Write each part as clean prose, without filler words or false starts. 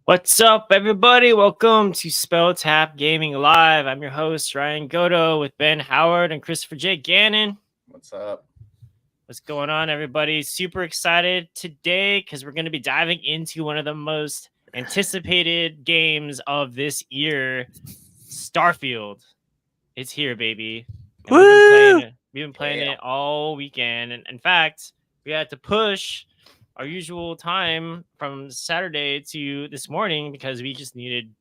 What's up, everybody? Welcome to Spell Tap Gaming Live. I'm your host, Ryan Goto, with Ben Howard and Christopher J. Gannon. What's up? What's going on, everybody? Super excited today because we're going to be diving into one of the most anticipated games of this year, Starfield. It's here, baby. And we've been playing it all weekend. And in fact, we had to push our usual time from Saturday to this morning because we just needed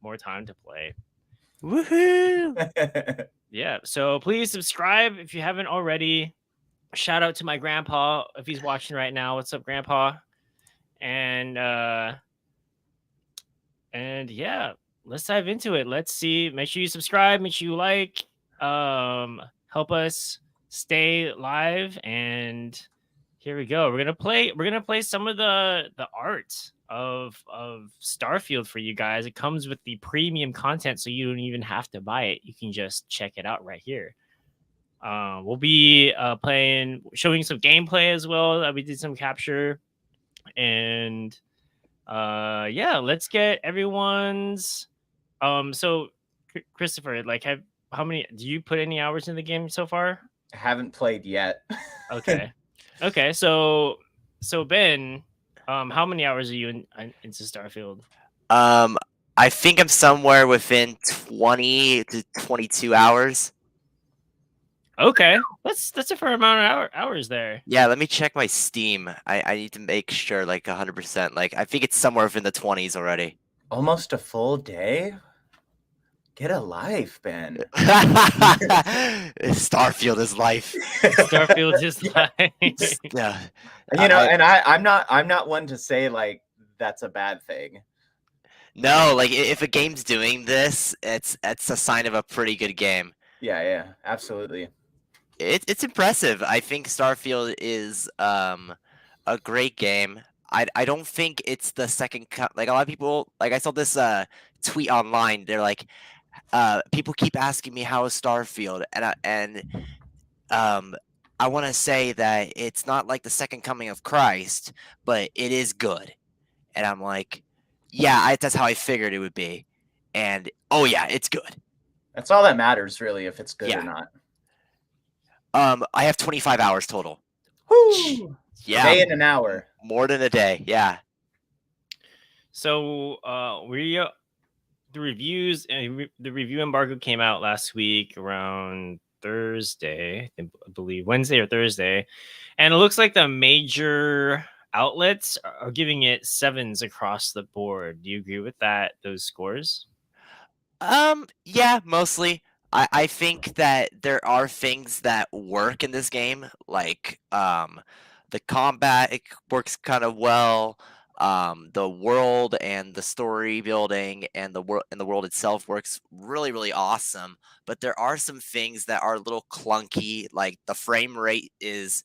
more time to play. Woohoo! Yeah, so please subscribe if you haven't already. Shout out to my grandpa if he's watching right now. What's up, Grandpa? And yeah, let's dive into it. Let's see. Make sure you subscribe. Make sure you like. Help us stay live. And here we go. We're gonna play some of the art of Starfield for you guys. It comes with the premium content, so you don't even have to buy it. You can just check it out right here. We'll be showing some gameplay as well. We did some capture, and yeah, let's get everyone's. So Christopher, like, how many? Do you put any hours in the game so far? I haven't played yet. Okay. Okay, so Ben, how many hours are you into Starfield? I think I'm somewhere within 20 to 22 hours. Okay, that's a fair amount of hours there. Yeah, let me check my Steam. I need to make sure, like, 100%. Like, I think it's somewhere within the 20s already. Almost a full day? Get a life, Ben. Starfield is life. Starfield is life. Yeah. You know, and I'm not one to say like that's a bad thing. No, like, if a game's doing this, it's a sign of a pretty good game. Yeah, absolutely. It's impressive. I think Starfield is a great game. I don't think it's the second like a lot of people, like, I saw this tweet online. They're like, people keep asking me how is Starfield, and I want to say that it's not like the second coming of Christ, but it is good. And I'm like, yeah, that's how I figured it would be. And oh yeah, it's good. That's all that matters, really, if it's good or not. I have 25 hours total. Woo! Yeah, a day and an hour. More than a day. Yeah. So the reviews and the review embargo came out last week around Thursday, I believe Wednesday or Thursday, and it looks like the major outlets are giving it 7s across the board. Do you agree with those scores? Yeah, mostly. I think that there are things that work in this game, like the combat, it works kind of well. The world and the story building and the world itself works really, really awesome. But there are some things that are a little clunky, like the frame rate is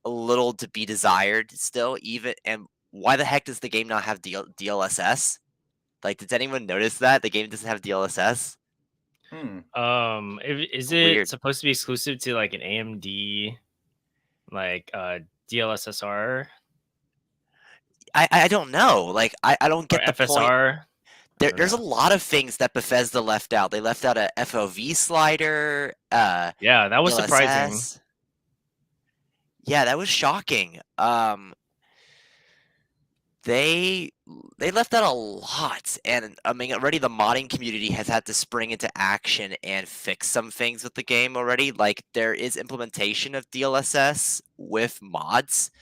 a little to be desired still. And why the heck does the game not have DLSS? Like, did anyone notice that the game doesn't have DLSS? Is it supposed to be exclusive to like an AMD, like DLSSR? I don't know. Like, I don't get or the FSR. Point. There's a lot of things that Bethesda left out. They left out a FOV slider. Yeah, that was DLSS. Surprising. Yeah, that was shocking. They left out a lot, and I mean, already the modding community has had to spring into action and fix some things with the game already. Like, there is implementation of DLSS with mods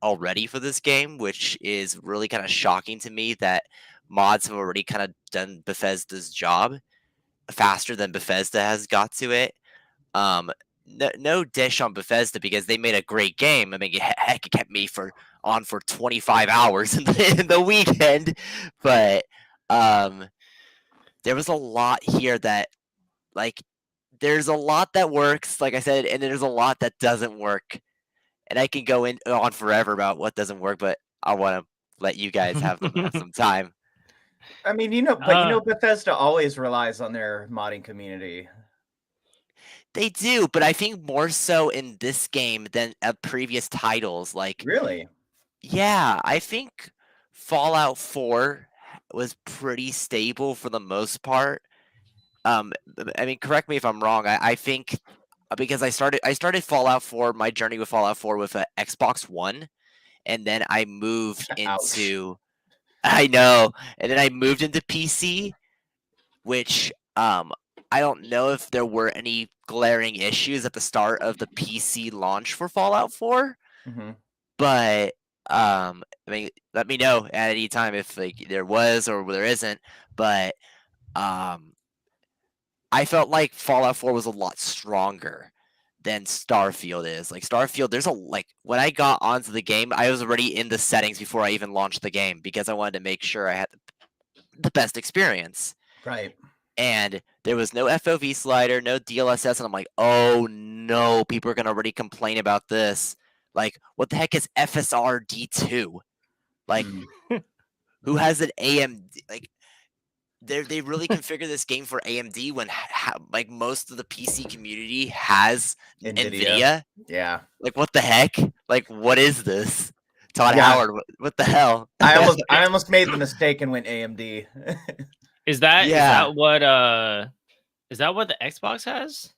already for this game, which is really kind of shocking to me that mods have already kind of done Bethesda's job faster than Bethesda has got to it. No dish on Bethesda because they made a great game. I mean, heck, it kept me on for 25 hours in the weekend, but there was a lot here that, like, there's a lot that works, like I said, and there's a lot that doesn't work. And I can go on forever about what doesn't work, but I want to let you guys have some time. I mean, Bethesda always relies on their modding community. They do, but I think more so in this game than previous titles. Like, really? Yeah, I think Fallout 4 was pretty stable for the most part. I mean, correct me if I'm wrong. I think because I started Fallout 4, my journey with Fallout 4 with a Xbox One, and then I moved Ouch. into I know, and then I moved into PC, which I don't know if there were any glaring issues at the start of the PC launch for Fallout 4, Mm-hmm. but I mean, let me know at any time if like there was or there isn't. But I felt like Fallout 4 was a lot stronger than Starfield is. Like Starfield, there's a like when I got onto the game, I was already in the settings before I even launched the game because I wanted to make sure I had the best experience. Right. And there was no FOV slider, no DLSS, and I'm like, oh no, people are gonna already complain about this. Like, what the heck is FSR D2? Like, who has an AMD? Like, they really configure this game for AMD when like most of the PC community has NVIDIA. Yeah. Like, what the heck? Like, what is this? Todd Yeah. Howard, what the hell? I almost made the mistake and went AMD. Is that Yeah. is that what the Xbox has?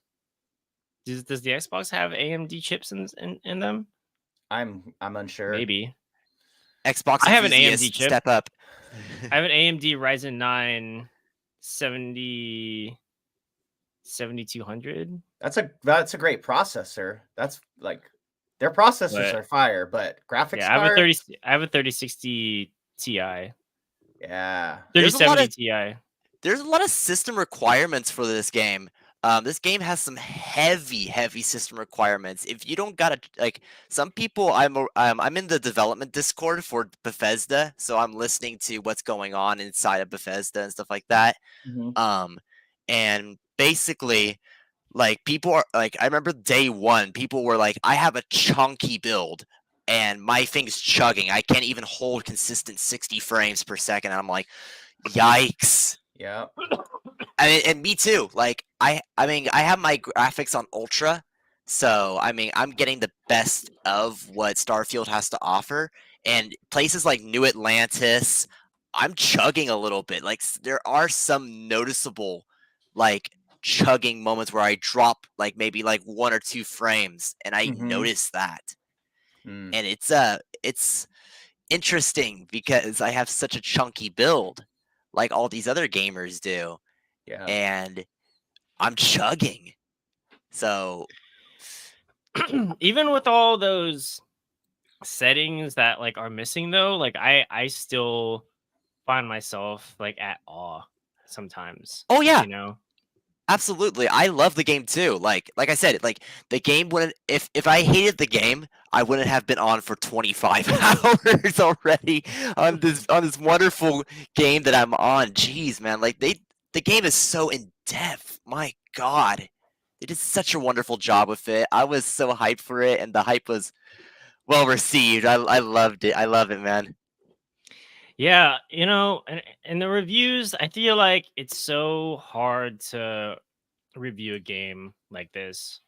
Does the Xbox have AMD chips in them? I'm unsure. Maybe. Xbox I have an enthusiasts, AMD chip. step up. I have an AMD Ryzen 9 7200. That's a great processor. That's like their processors are fire, but graphics Yeah, card. I have a 3060 Ti. Yeah. 3070 Ti. There's a lot of system requirements for this game. This game has some heavy system requirements. If you don't got like some people, I'm in the development Discord for Bethesda, so I'm listening to what's going on inside of Bethesda and stuff like that. Mm-hmm. And basically, like people are like, I remember day one, people were like, I have a chunky build and my thing's chugging. I can't even hold consistent 60 frames per second. And I'm like, yikes. Yeah. I mean, and me too. Like I mean, I have my graphics on ultra, so I mean, I'm getting the best of what Starfield has to offer. And places like New Atlantis, I'm chugging a little bit. Like there are some noticeable, like chugging moments where I drop like maybe like 1 or 2 frames, and I notice that. And it's interesting because I have such a chunky build, like all these other gamers do. Yeah. And I'm chugging. So even with all those settings that like are missing though, like I still find myself like at awe sometimes. oh yeah, you know, absolutely. I love the game too. Like I said, like the game wouldn't if I hated the game, I wouldn't have been on for 25 hours already on this wonderful game that I'm on. Jeez, man, like the game is so in depth. My God. They did such a wonderful job with it. I was so hyped for it, and the hype was well received. I loved it. I love it, man. yeah, you know, and the reviews, I feel like it's so hard to review a game like this.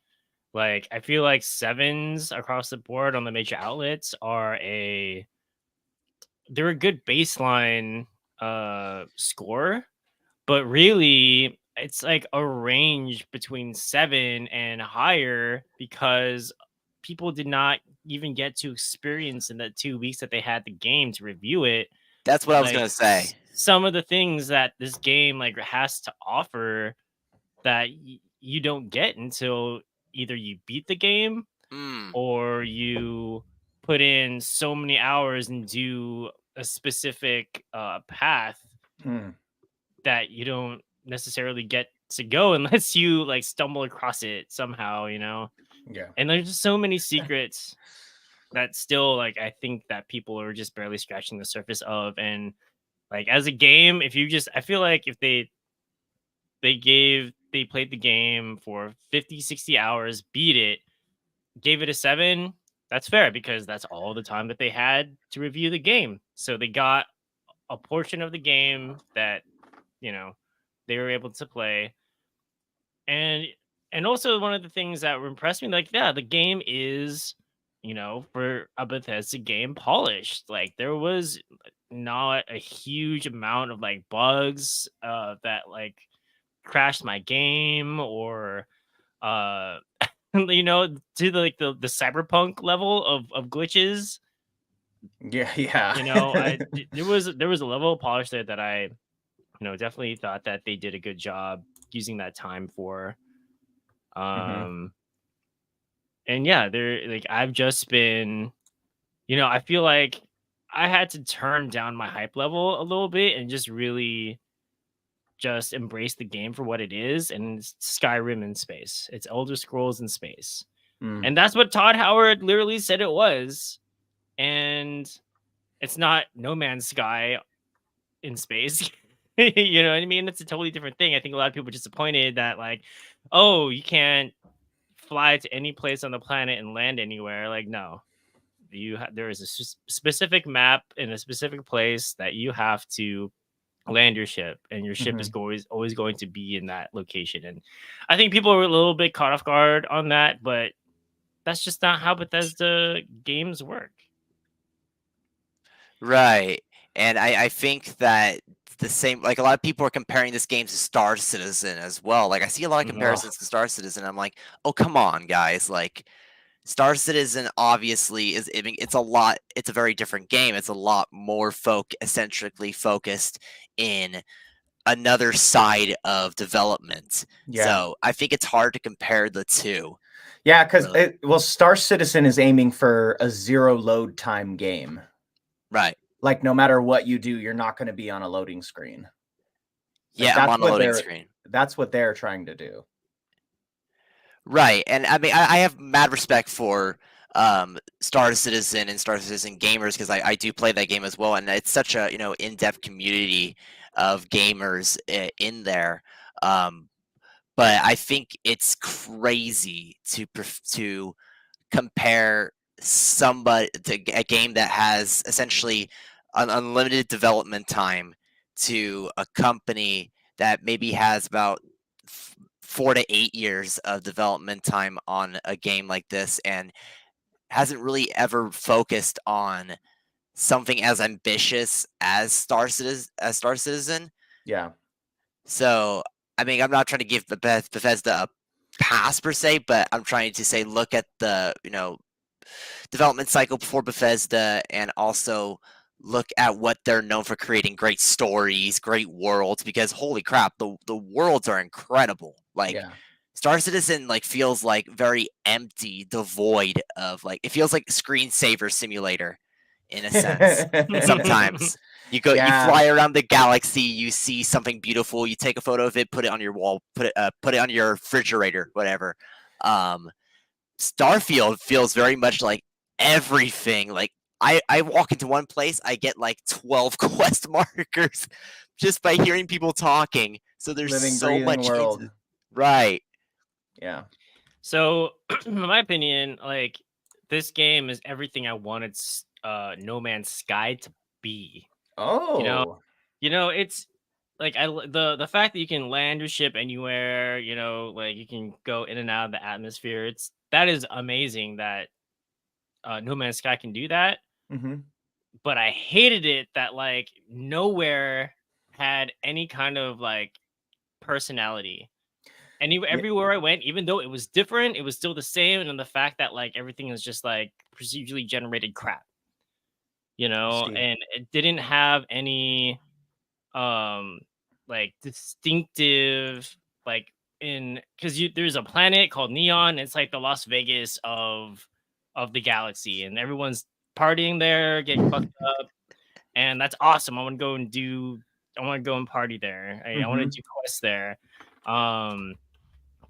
Like I feel like 7s across the board on the major outlets they're a good baseline score, but really it's like a range between 7 and higher because people did not even get to experience in the 2 weeks that they had the game to review it. That's what I was Like gonna say. some of the things that this game like has to offer that you don't get until either you beat the game or you put in so many hours and do a specific path that you don't necessarily get to go unless you like stumble across it somehow, you know? Yeah. And there's just so many secrets that still like I think that people are just barely scratching the surface of. And like as a game, if you just I feel like if they played the game for 50, 60 hours, beat it, gave it a 7, that's fair because that's all the time that they had to review the game. So they got a portion of the game that, you know, they were able to play. And also one of the things that impressed me, like, yeah, the game is, you know, for a Bethesda game, polished. Like there was not a huge amount of like bugs that like crashed my game or you know, to the like the cyberpunk level of glitches. Yeah. You know, there was a level of polish there that I, definitely thought that they did a good job using that time for. Mhm. And yeah, they're like I've just been, I feel like I had to turn down my hype level a little bit and just really just embrace the game for what it is, and it's Skyrim in space. It's Elder Scrolls in space. Mm. And that's what Todd Howard literally said it was. And it's not No Man's Sky in space. You know what I mean? It's a totally different thing. I think a lot of people are disappointed that like, oh, you can't fly to any place on the planet and land anywhere. Like, no. There is a specific map in a specific place that you have to land your ship, and your ship is Mhm. always going to be in that location. And I think people were a little bit caught off guard on that, but that's just not how Bethesda games work. Right. And I think that the same, like a lot of people are comparing this game to Star Citizen as well. Like I see a lot of comparisons to Star Citizen. I'm like, oh come on, guys! Like Star Citizen obviously is. I mean, it's a very different game. It's a lot more eccentrically focused in another side of development. Yeah. So I think it's hard to compare the two. Yeah, because Really. Star Citizen is aiming for a 0 load time game. Right. Like no matter what you do, you're not going to be on a loading screen. Like, Yeah, I'm on a loading screen. That's what they're trying to do. Right, and I mean, I have mad respect for Star Citizen and Star Citizen gamers because I do play that game as well, and it's such a in-depth community of gamers in there. But I think it's crazy to compare somebody to a game that has essentially an unlimited development time to a company that maybe has about 4 to 8 years of development time on a game like this and hasn't really ever focused on something as ambitious as Star Citizen. Yeah. So, I mean, I'm not trying to give Bethesda a pass per se, but I'm trying to say look at the development cycle before Bethesda, and also look at what they're known for creating: great stories, great worlds. Because holy crap, the worlds are incredible. Like Yeah. Star Citizen feels like very empty, devoid of it feels like screensaver simulator in a sense. Sometimes you Yeah. fly around the galaxy, you see something beautiful, you take a photo of it, put it on your wall, put it on your refrigerator, whatever. Starfield feels very much like everything. Like I walk into one place, I get like 12 quest markers just by hearing people talking. So there's Living, so breathing much world. Right. Yeah. So, in my opinion, like this game is everything I wanted No Man's Sky to be. Oh. It's like the fact that you can land your ship anywhere, like you can go in and out of the atmosphere. That is amazing that No Man's Sky can do that. Mm-hmm. But I hated it that like nowhere had any kind of like personality. Everywhere I went, even though it was different, it was still the same. And then the fact that like everything is just like procedurally generated crap, and it didn't have any like distinctive like because there's a planet called Neon. It's like the Las Vegas of the galaxy, and everyone's partying there, getting fucked up, and that's awesome. I want to go and party there. I want to do quests there.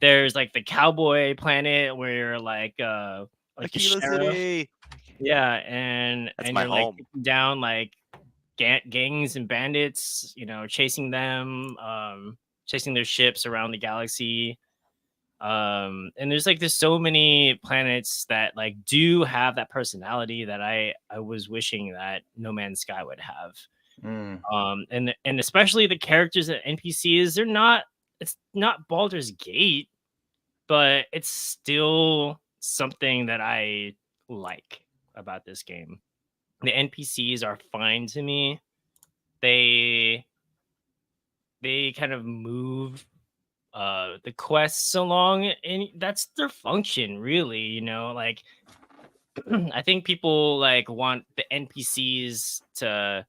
There's like the cowboy planet where you're like a Aquila sheriff. City. Yeah, and That's and my you're like home. taking down like gangs and bandits, chasing them, chasing their ships around the galaxy. And there's so many planets that like do have that personality that I was wishing that No Man's Sky would have. And especially the characters and NPCs, it's not Baldur's Gate, but it's still something that I like about this game. The NPCs are fine to me. they kind of move the quests along, and that's their function, really. You know, like I think people like want the NPCs to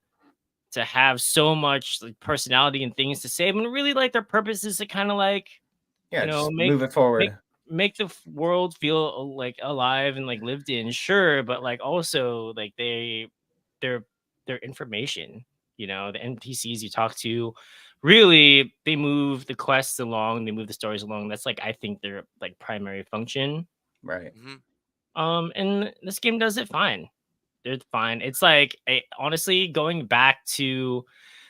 have so much like personality and things to say, and really like their purpose is to kind of like Yeah, just make move it forward. make the world feel like alive and like lived in, sure, but like also like they're information. You know, the NPCs you talk to, really, they move the quests along, they move the stories along. That's like I think their like primary function. Right. And this game does it fine. It's fine. It's like honestly going back to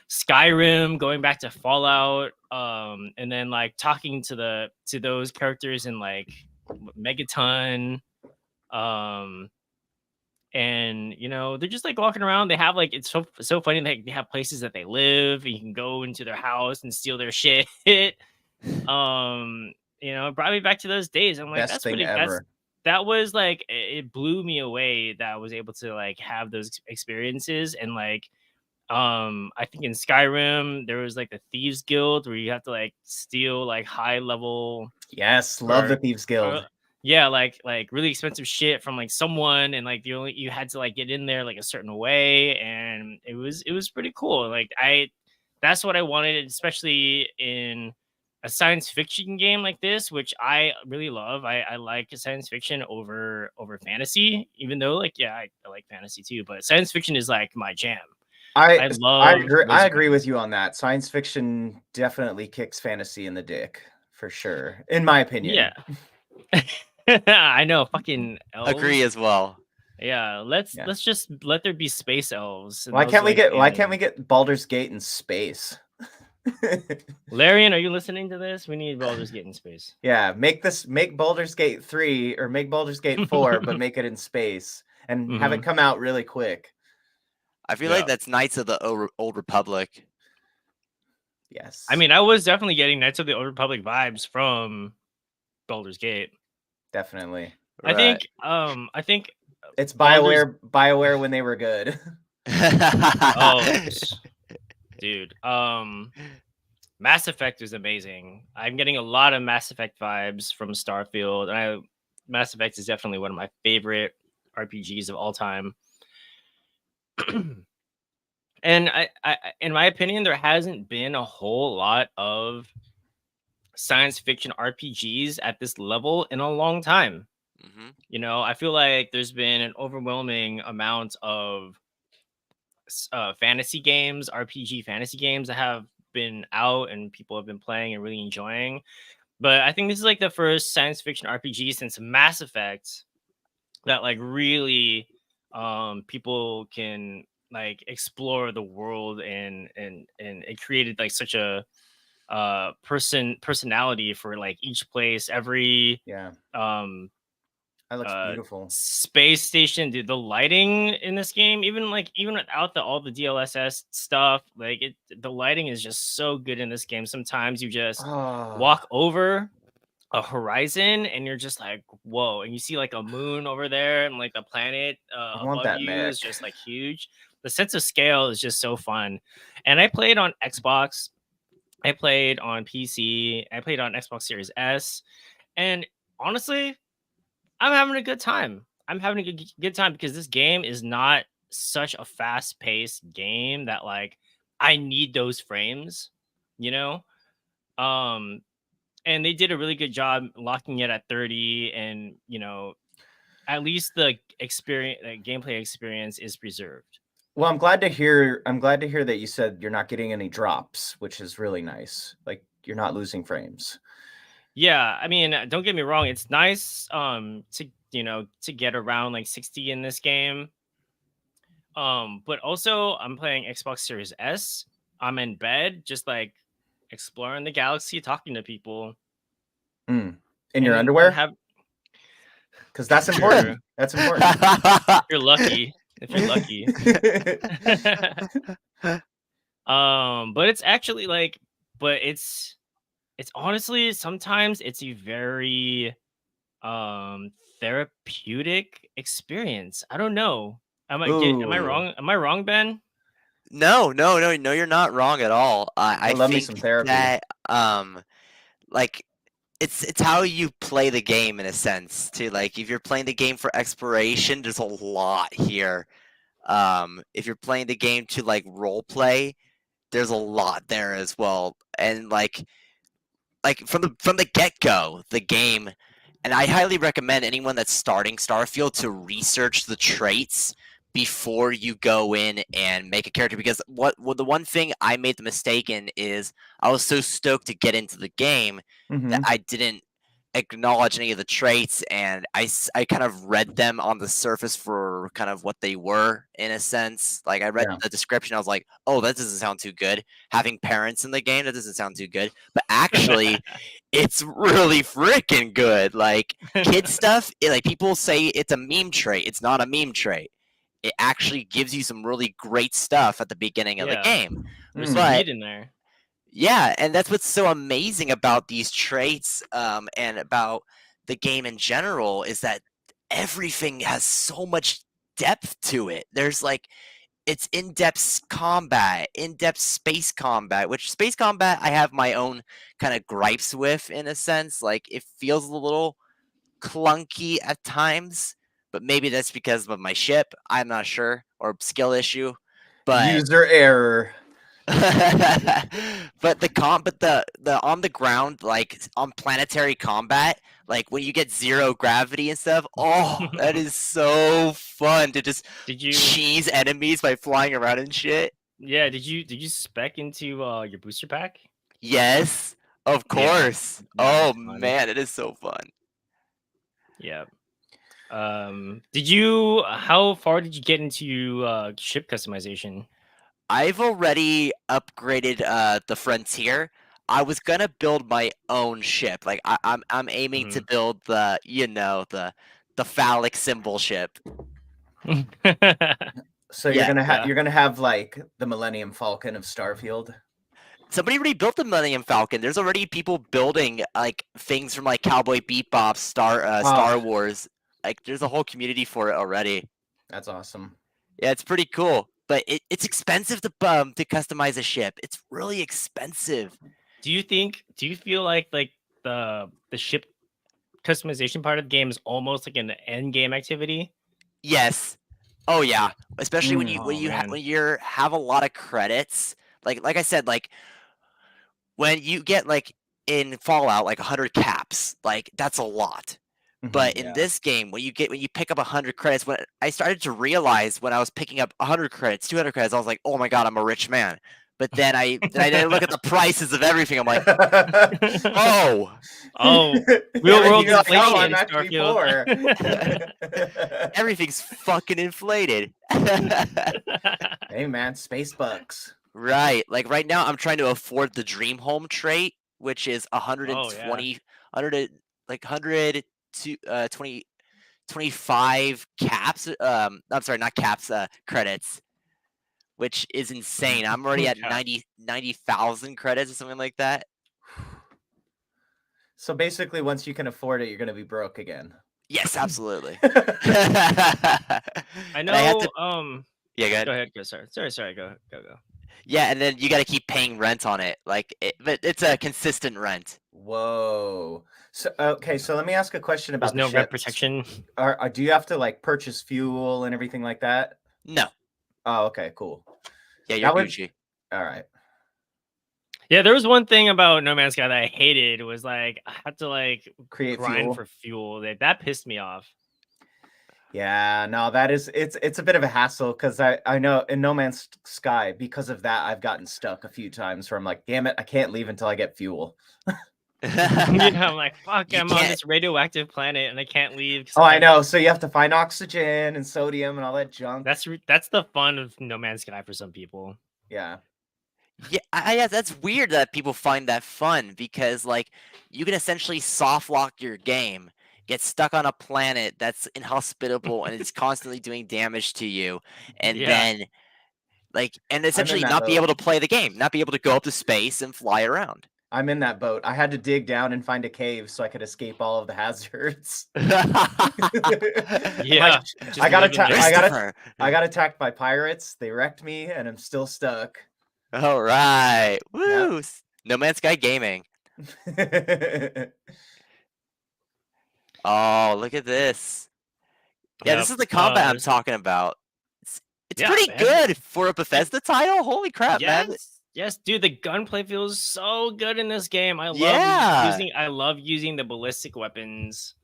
Skyrim, going back to Fallout, and then like talking to those characters in like Megaton, and you know they're just like walking around. They have like it's so funny. Like they have places that they live. And you can go into their house and steal their shit. You know, it brought me back to those days. I'm like, Best that's thing pretty. ever. That was like it blew me away that I was able to like have those experiences. And like I think in Skyrim there was like the Thieves Guild where you have to like steal like high level, Yes, love the Thieves Guild. yeah, like really expensive shit from like someone, and like you had to like get in there like a certain way, and it was pretty cool. Like that's what I wanted, especially in a science fiction game like this, which I really love. I like science fiction over fantasy, even though like yeah, I like fantasy too, but science fiction is like my jam. I love agree with you on that. Science fiction definitely kicks fantasy in the dick, for sure, in my opinion. Yeah. I know, fucking elves. Agree as well. Yeah, let's just let there be space elves. Why can't we get Baldur's Gate in space? Larian, are you listening to this? We need Baldur's Gate in space. Yeah, make Baldur's Gate 3 or make Baldur's Gate 4, but make it in space and have it come out really quick. I feel like that's Knights of the Old Republic. Yes. I mean, I was definitely getting Knights of the Old Republic vibes from Baldur's Gate. Definitely. Right. I think it's BioWare when they were good. Oh, dude. Mass Effect is amazing. I'm getting a lot of Mass Effect vibes from Starfield, and Mass Effect is definitely one of my favorite RPGs of all time. And I, in my opinion, there hasn't been a whole lot of science fiction RPGs at this level in a long time. You know, I feel like there's been an overwhelming amount of fantasy games, RPG fantasy games that have been out and people have been playing and really enjoying. But I think this is like the first science fiction RPG since Mass Effect that like really people can like explore the world, and it created like such a personality for like each place, every that looks beautiful. Space station, dude. The lighting in this game, even without all the DLSS stuff, like the lighting is just so good in this game. Sometimes you just walk over a horizon and you're just like, whoa, and you see like a moon over there, and like the planet above you is just like huge. The sense of scale is just so fun. And I played on Xbox, I played on PC, I played on Xbox Series S, and honestly, I'm having a good time. I'm having a good time because this game is not such a fast-paced game that like I need those frames, you know? And they did a really good job locking it at 30, and you know, at least the gameplay experience is preserved. Well, I'm glad to hear that you said you're not getting any drops, which is really nice. Like you're not losing frames. Yeah, I mean, don't get me wrong, it's nice to get around like 60 in this game. But also I'm playing Xbox Series S. I'm in bed just like exploring the galaxy, talking to people. In your underwear? Because that's important. That's important. If you're lucky. But it's actually like, it's honestly sometimes it's a very therapeutic experience. I don't know. Am I wrong? Am I wrong, Ben? No, you're not wrong at all. I I love me think some therapy. that like it's how you play the game in a sense too. Like if you're playing the game for exploration, there's a lot here. If you're playing the game to like role play, there's a lot there as well. And like from the get-go, the game, and I highly recommend anyone that's starting Starfield to research the traits before you go in and make a character, because the one thing I made the mistake in is I was so stoked to get into the game that Mhm. I didn't acknowledge any of the traits, and I kind of read them on the surface for kind of what they were in a sense. Like I read Yeah. the description, I was like, oh, that doesn't sound too good. Having parents in the game, that doesn't sound too good. But actually, it's really freaking good. Like kid stuff, like people say it's a meme trait. It's not a meme trait. It actually gives you some really great stuff at the beginning of the Yeah. game. There's some But meat in there. yeah, and that's what's so amazing about these traits, and about the game in general, is that everything has so much depth to it. There's like it's in-depth combat, in-depth space combat, which space combat I have my own kind of gripes with in a sense. Like it feels a little clunky at times, but maybe that's because of my ship. I'm not sure, or skill issue. But User error. but the on the ground, like on planetary combat, like when you get zero gravity and stuff, oh, that is so fun to just Did you? cheese enemies by flying around and shit. Yeah. Did you spec into your booster pack? Yes, of Yeah, course. that Oh was fun. man, it is so fun. Yeah. Did you? How far did you get into ship customization? I've already upgraded the Frontier. I was gonna build my own ship. Like I'm aiming to build the the phallic symbol ship. So Yeah. you're gonna have like the Millennium Falcon of Starfield. Somebody already built the Millennium Falcon. There's already people building like things from like Cowboy Bebop, Star Wars. Like there's a whole community for it already. That's awesome. Yeah, it's pretty cool. But it's expensive to customize a ship. It's really expensive. Do you feel like the ship customization part of the game is almost like an end game activity? Yes. Oh yeah. Especially when Oh, man. when you have a lot of credits. Like I said, like when you get like in Fallout like 100 caps, like that's a lot. But in Yeah. this game, when you pick up 100 credits, when I started to realize when I was picking up 100 credits, 200 credits, I was like, "Oh my god, I'm a rich man." But then I look at the prices of everything. I'm like, "Oh, Oh, real world Everything's inflation I'm in actually Starfield. poor. everything's fucking inflated." Hey man, space bucks. Right. Like right now, I'm trying to afford the Dream Home trait, which is 120, 100, like 100 to 20, 25 caps. I'm sorry, not caps. Credits, which is insane. I'm already at Yeah. 90,000 credits or something like that. So basically, once you can afford it, you're gonna be broke again. Yes, absolutely. I And know. I had to, yeah, Go ahead. Go. Sorry. Go. yeah, and then you got to keep paying rent on it. But it's a consistent rent. Whoa. So okay, so let me ask a question about There's no the rep ships. protection. Do you have to like purchase fuel and everything like that? No. Oh, okay, cool. Yeah, you're That would- Gucci. All right. Yeah, there was one thing about No Man's Sky that I hated. Was like I had to like Create grind fuel. for fuel. That pissed me off. Yeah, no, it's a bit of a hassle because I know in No Man's Sky, because of that, I've gotten stuck a few times where I'm like, damn it, I can't leave until I get fuel. I'm like, fuck, You I'm on can't- this radioactive planet and I can't leave. 'cause Oh, I know. So you have to find oxygen and sodium and all that junk. That's the fun of No Man's Sky for some people. Yeah. Yeah, that's weird that people find that fun, because like you can essentially soft lock your game, get stuck on a planet that's inhospitable and it's constantly doing damage to you, and Yeah. then and essentially that not be able mode. to play the game, not be able to go up to space and fly around. I'm in that boat. I had to dig down and find a cave so I could escape all of the hazards. Yeah, just I got live in there. I got attacked by pirates. They wrecked me, and I'm still stuck. All right. Yep. Woo! No Man's Sky Gaming. Oh, look at this. Yeah, this Yep, is the combat I'm there's- talking about. It's Yeah, pretty man. good for a Bethesda title. Holy crap, man. Yes, dude, the gunplay feels so good in this game. I Yeah. love using the ballistic weapons.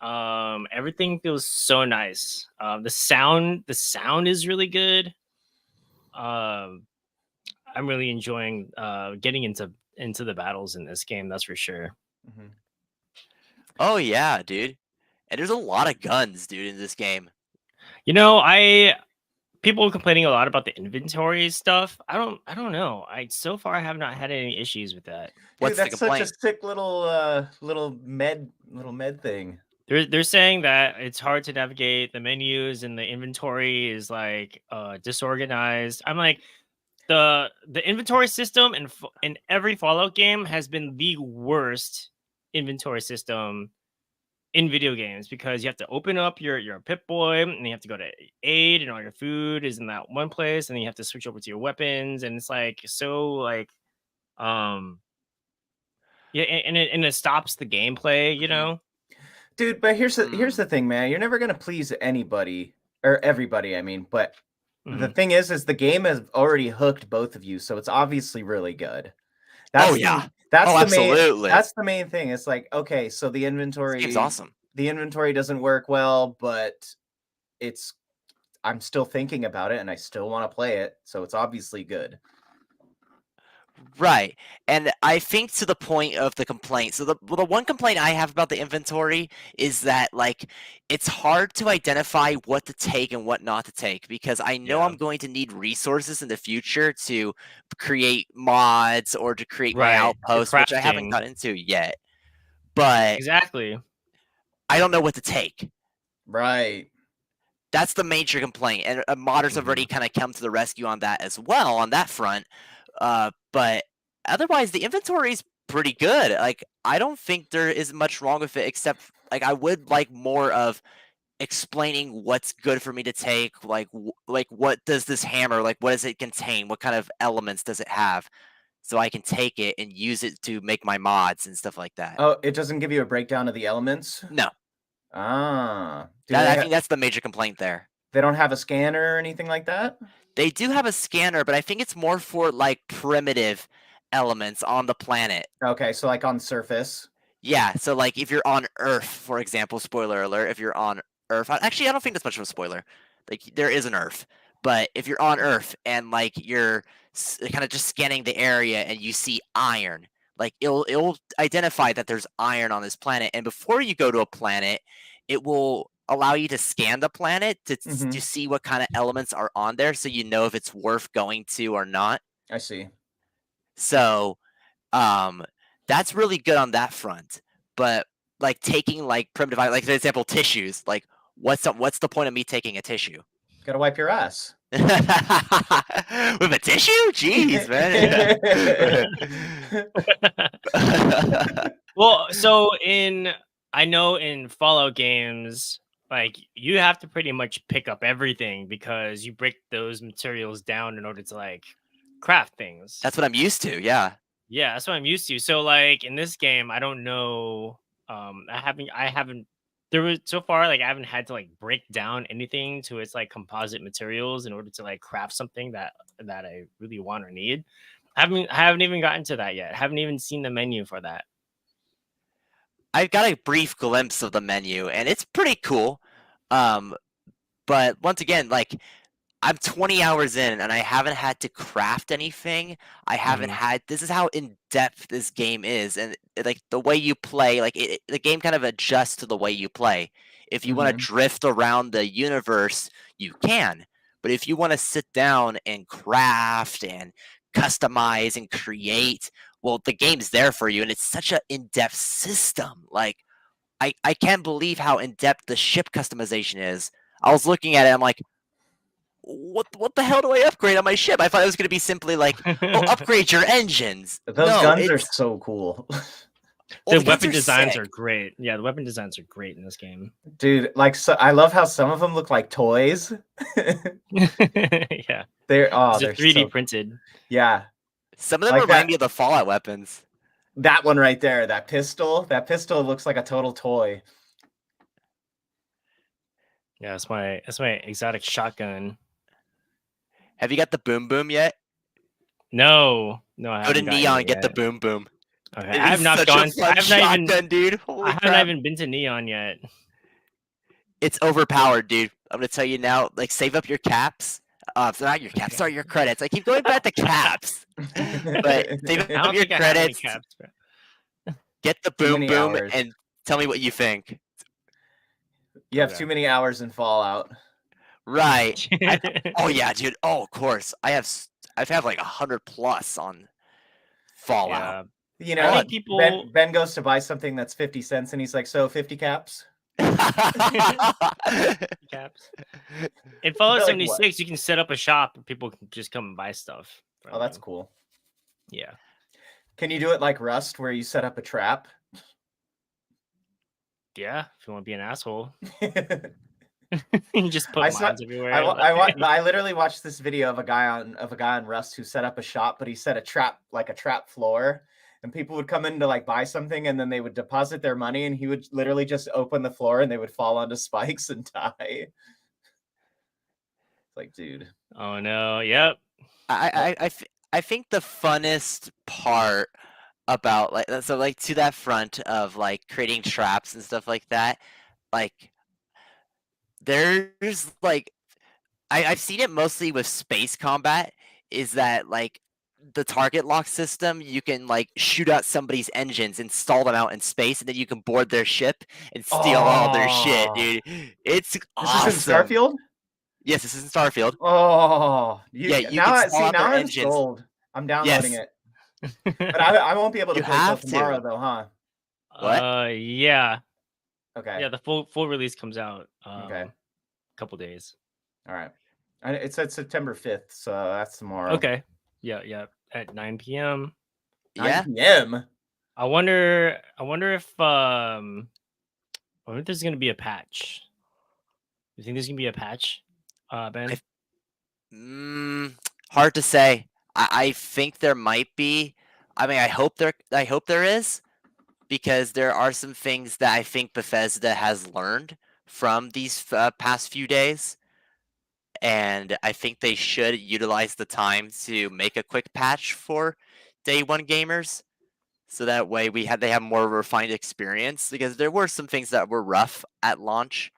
Everything feels so nice. The sound is really good. I'm really enjoying getting into the battles in this game, that's for sure. Mhm. Oh yeah, dude. And there's a lot of guns, dude, in this game. You know, people are complaining a lot about the inventory stuff. I don't know. I so far I have not had any issues with that. What's Dude, the that's such a complaint? sick little med thing. They're saying that it's hard to navigate the menus and the inventory is like disorganized. I'm like the inventory system in every Fallout game has been the worst inventory system in video games because you have to open up your Pip-Boy and you have to go to aid and all your food is in that one place and then you have to switch over to your weapons and it's like so like yeah and it stops the gameplay, you know. Dude, but here's the thing, man. You're never gonna please anybody or everybody, I mean, but the thing is the game has already hooked both of you, so it's obviously really good. That's yeah. that's the absolutely. that's the main thing. It's like, okay, so the This inventory game's awesome. The inventory doesn't work well, but I'm still thinking about it and I still want to play it, so it's obviously good. Right. And I think to the point of the complaint. So the one complaint I have about the inventory is that like it's hard to identify what to take and what not to take because I know Yeah. I'm going to need resources in the future to create mods or to create my Right, the outpost, which I haven't crafting. got into yet. But Exactly. I don't know what to take. Right. That's the major complaint, and modders have already kind of come to the rescue on that as well on that front. But otherwise, the inventory is pretty good. Like, I don't think there is much wrong with it, except like I would like more of explaining what's good for me to take. Like what does this hammer like? What does it contain? What kind of elements does it have? So I can take it and use it to make my mods and stuff like that. Oh, it doesn't give you a breakdown of the elements? No, Ah. I think that's the major complaint there. They don't have a scanner or anything like that? They do have a scanner, but I think it's more for like primitive elements on the planet. Okay, so like on surface. Yeah, so like if you're on Earth, for example, spoiler alert, if you're on Earth, actually I don't think that's much of a spoiler. Like there is an Earth, but if you're on Earth and like you're kind of just scanning the area and you see iron, like it'll identify that there's iron on this planet, and before you go to a planet, it will allow you to scan the planet to see what kind of elements are on there, so you know if it's worth going to or not. I see. So, that's really good on that front. But like taking like primitive, like for example, tissues. Like, what's the point of me taking a tissue? Gotta wipe your ass. With a tissue? Jeez, man. Well, so I know in Fallout games, like you have to pretty much pick up everything because you break those materials down in order to like craft things. That's what I'm used to. Yeah. Yeah, that's what I'm used to. So like in this game, I don't know. I haven't. There was so far like I haven't had to like break down anything to its like composite materials in order to like craft something that I really want or need. I haven't even gotten to that yet. Haven't even seen the menu for that. I've got a brief glimpse of the menu, and it's pretty cool. But once again, like I'm 20 hours in, and I haven't had to craft anything. I haven't had. This is how in depth this game is, and like the way you play, like the game kind of adjusts to the way you play. If you want to drift around the universe, you can. But if you want to sit down and craft and customize and create, well, the game's there for you, and it's such an in-depth system. Like, I can't believe how in-depth the ship customization is. I was looking at it, I'm like, what the hell do I upgrade on my ship? I thought it was gonna be simply like, oh, upgrade your engines. Those guns are so cool. The weapon designs are great. Yeah, the weapon designs are great in this game. Dude, like, so I love how some of them look like toys. Yeah. They're 3D printed. Yeah. Some of them remind me of the Fallout weapons. That one right there, that pistol looks like a total toy. Yeah, that's my exotic shotgun. Have you got the boom boom yet? No, I Go to haven't gotten Neon it and get the yet. boom boom. Okay, It I have is not such gone. a fun I have not even, shotgun, dude. Holy I haven't crap. even been to Neon yet. It's overpowered, dude. I'm gonna tell you now. Like, save up your caps. So not your caps. Sorry, your credits. I keep going back to caps. But save I up don't your think I have any credits. caps, bro. Get the Too boom many boom hours. and tell me what you think. You have too many hours in Fallout. Right. Oh yeah, dude. Oh, of course. I've had like 100+ on Fallout. Yeah. You know, I think people Ben goes to buy something that's 50 cents and he's like, so 50 caps? caps. In Fallout Like 76, what? you can set up a shop and people can just come and buy stuff. Oh, that's cool. Yeah. Can you do it like Rust where you set up a trap? Yeah, if you want to be an asshole. You just put mines everywhere. I literally watched this video of a guy on Rust who set up a shop, but he set a trap floor, and people would come in to like buy something, and then they would deposit their money, and he would literally just open the floor, and they would fall onto spikes and die. Like, dude. Oh no! Yep. I think the funnest part about like to that front of like creating traps and stuff like that, like there's like I've seen it mostly with space combat, is that like the target lock system, you can like shoot out somebody's engines and stall them out in space, and then you can board their ship and steal all their shit, dude. It's awesome. This is in Starfield? Yes, this is in Starfield. Oh, you now can stall out now their I'm engines. sold. I'm downloading Yes. it. But I won't be able to You play till have tomorrow to. though, huh? What? Yeah. Okay. Yeah, the full release comes out okay. a couple days. All right. It said September 5th, so that's tomorrow. Okay. Yeah. At 9 p.m. 9 p.m. I wonder if there's gonna be a patch. You think there's gonna be a patch, Ben? Hard to say. I think there might be. I mean, I hope there is, because there are some things that I think Bethesda has learned from these past few days, and I think they should utilize the time to make a quick patch for day one gamers, so that way they have more refined experience, because there were some things that were rough at launch,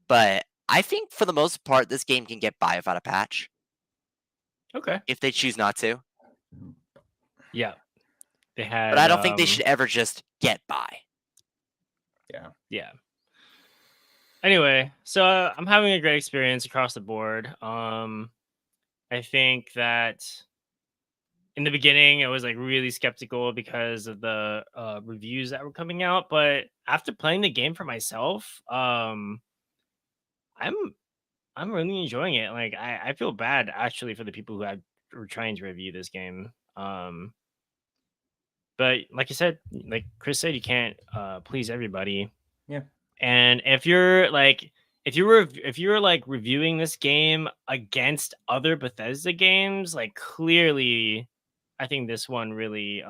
but I think for the most part this game can get by without a patch. Okay. If they choose not to. Yeah. They had, but I don't think they should ever just get by. Yeah. Anyway, so I'm having a great experience across the board. I think that in the beginning, I was like really skeptical because of the reviews that were coming out, but after playing the game for myself, I'm really enjoying it. Like I feel bad actually for the people who were trying to review this game. But like I said, like Chris said, you can't please everybody. Yeah. And if you're like reviewing this game against other Bethesda games, like clearly I think this one really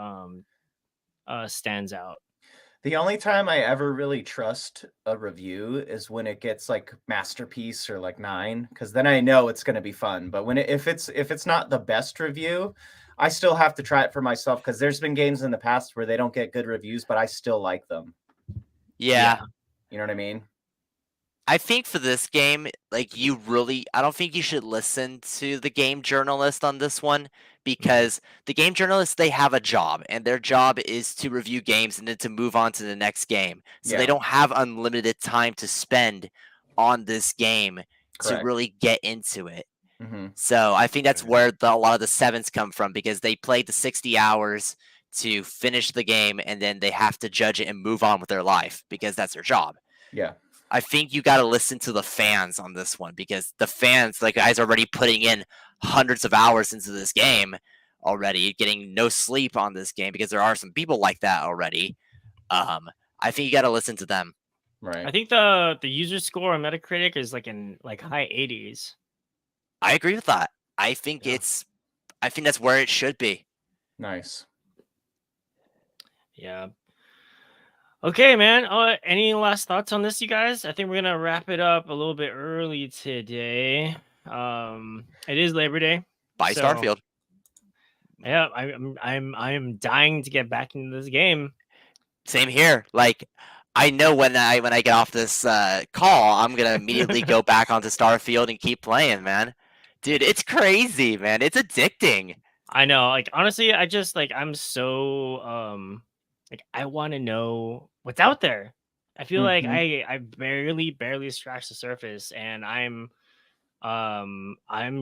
stands out. The only time I ever really trust a review is when it gets like masterpiece or like 9, because then I know it's going to be fun. But if it's not the best review, I still have to try it for myself, because there's been games in the past where they don't get good reviews, but I still like them. Yeah. You know what I mean? I think for this game, like I don't think you should listen to the game journalist on this one, because the game journalists, they have a job, and their job is to review games and then to move on to the next game. So they don't have unlimited time to spend on this game to really get into it. So I think that's where a lot of the 7s come from, because they played the 60 hours to finish the game, and then they have to judge it and move on with their life, because that's their job. Yeah. I think you got to listen to the fans on this one, because the fans, like, guys, are already putting in hundreds of hours into this game already, getting no sleep on this game, because there are some people like that already. I think you got to listen to them. Right. I think the user score on Metacritic is like in like high 80s. I agree with that. I think Yeah. I think that's where it should be. Nice. Yeah. Okay, man. Any last thoughts on this, you guys? I think we're gonna wrap it up a little bit early today. It is Labor Day. Buy so, Starfield. Yeah, I'm dying to get back into this game. Same here. Like, I know when I get off this call, I'm gonna immediately go back onto Starfield and keep playing, man. Dude, it's crazy, man. It's addicting. I know. Like, honestly, I just like I'm so like I want to know what's out there. I feel like I barely scratched the surface, and I'm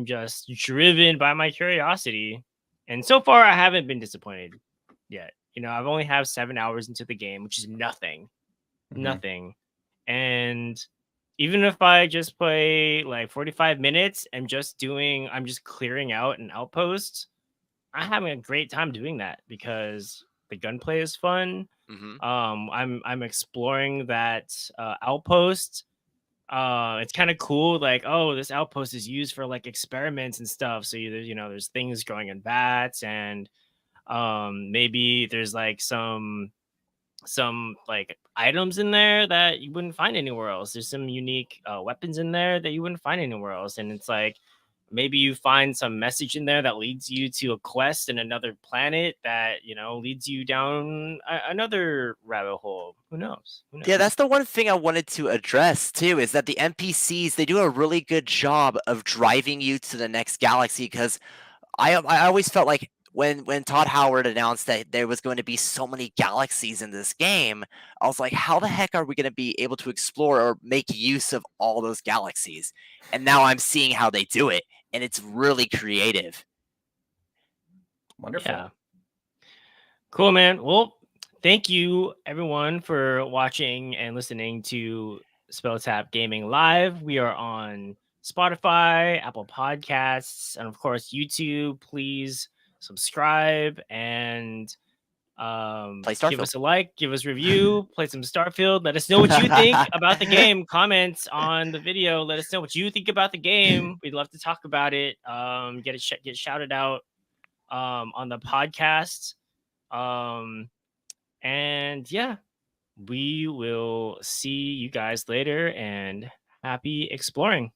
just driven by my curiosity. And so far I haven't been disappointed yet. I've only have 7 hours into the game, which is nothing. Nothing. And even if I just play like 45 minutes and I'm just clearing out an outpost, I'm having a great time doing that because the gunplay is fun. I'm exploring that outpost. It's kind of cool. Like, oh, this outpost is used for like experiments and stuff. So there's things growing in vats, and maybe there's like some like items in there that you wouldn't find anywhere else. There's some unique weapons in there that you wouldn't find anywhere else, and it's like maybe you find some message in there that leads you to a quest in another planet that leads you down another rabbit hole. Who knows? Yeah, that's the one thing I wanted to address too, is that the NPCs, they do a really good job of driving you to the next galaxy, because I always felt like when Todd Howard announced that there was going to be so many galaxies in this game, I was like, how the heck are we going to be able to explore or make use of all those galaxies? And now I'm seeing how they do it, and it's really creative. Wonderful. Yeah. Cool, man. Well, thank you everyone for watching and listening to Spell Tap Gaming Live. We are on Spotify, Apple Podcasts, and of course YouTube. Please subscribe and give us a like, give us a review, play some Starfield. Let us know what you think about the game. Comments on the video. Let us know what you think about the game. We'd love to talk about it. Get shouted out on the podcast. And yeah, we will see you guys later, and happy exploring.